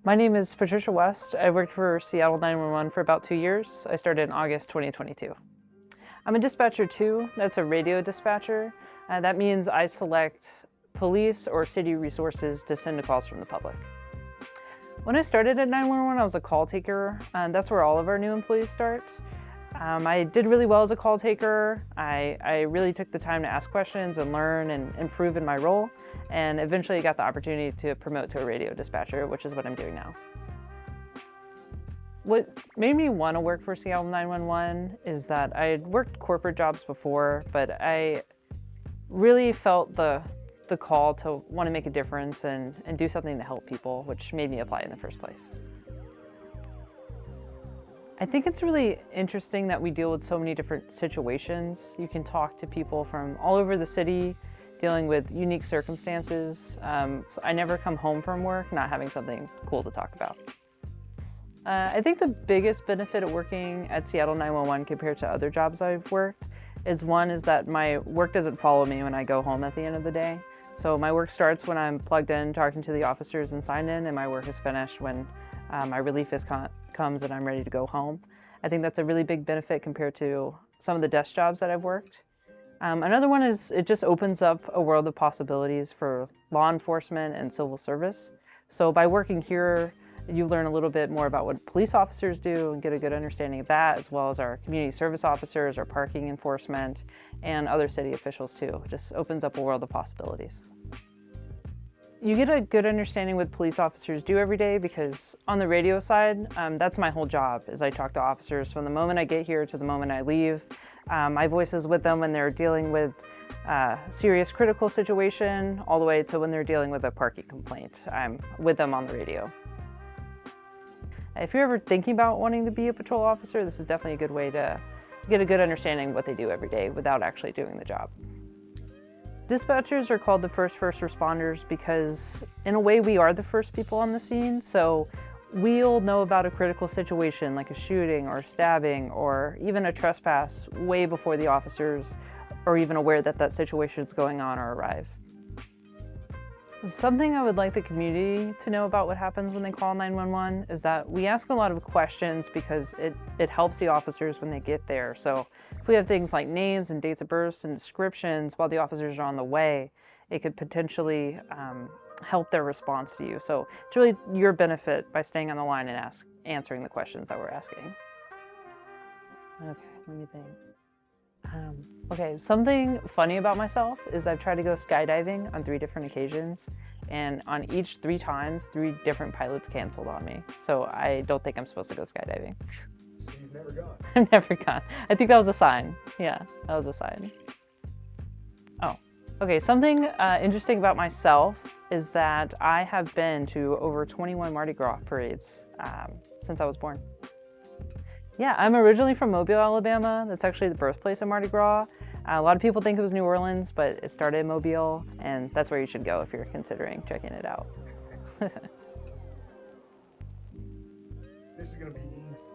My name is Patricia West. I've worked for Seattle 911 for about 2 years. I started in August 2022. I'm a dispatcher too. That's a radio dispatcher. That means I select police or city resources to send to calls from the public. When I started at 911, I was a call taker, and that's where all of our new employees start. I did really well as a call taker. I really took the time to ask questions and learn and improve in my role, and eventually got the opportunity to promote to a radio dispatcher, which is what I'm doing now. What made me want to work for Seattle 911 is that I had worked corporate jobs before, but I really felt the call to want to make a difference and do something to help people, which made me apply in the first place. I think it's really interesting that we deal with so many different situations. You can talk to people from all over the city, dealing with unique circumstances. So I never come home from work not having something cool to talk about. I think the biggest benefit of working at Seattle 911 compared to other jobs I've worked is that my work doesn't follow me when I go home at the end of the day. So my work starts when I'm plugged in, talking to the officers and signed in, and my work is finished when my relief comes and I'm ready to go home. I think that's a really big benefit compared to some of the desk jobs that I've worked. Another one is it just opens up a world of possibilities for law enforcement and civil service. So by working here, you learn a little bit more about what police officers do and get a good understanding of that, as well as our community service officers, our parking enforcement, and other city officials too. It just opens up a world of possibilities. You get a good understanding what police officers do every day because on the radio side, that's my whole job, is I talk to officers from the moment I get here to the moment I leave. My voice is with them when they're dealing with a serious critical situation, all the way to when they're dealing with a parking complaint. I'm with them on the radio. If you're ever thinking about wanting to be a patrol officer, this is definitely a good way to get a good understanding of what they do every day without actually doing the job. Dispatchers are called the first responders because, in a way, we are the first people on the scene. So we'll know about a critical situation like a shooting or stabbing or even a trespass way before the officers are even aware that that situation is going on or arrive. Something I would like the community to know about what happens when they call 911 is that we ask a lot of questions because it helps the officers when they get there. So if we have things like names and dates of birth and descriptions while the officers are on the way, it could potentially help their response to you. So it's really your benefit by staying on the line and answering the questions that we're asking. Okay, let me think. Okay, something funny about myself is I've tried to go skydiving on 3 different occasions, and on each 3 times, 3 different pilots canceled on me. So I don't think I'm supposed to go skydiving. So you've never gone? I've never gone. I think that was a sign. Yeah, that was a sign. Oh, okay, something interesting about myself is that I have been to over 21 Mardi Gras parades since I was born. Yeah, I'm originally from Mobile, Alabama. That's actually the birthplace of Mardi Gras. A lot of people think it was New Orleans, but it started in Mobile, and that's where you should go if you're considering checking it out. This is gonna be easy.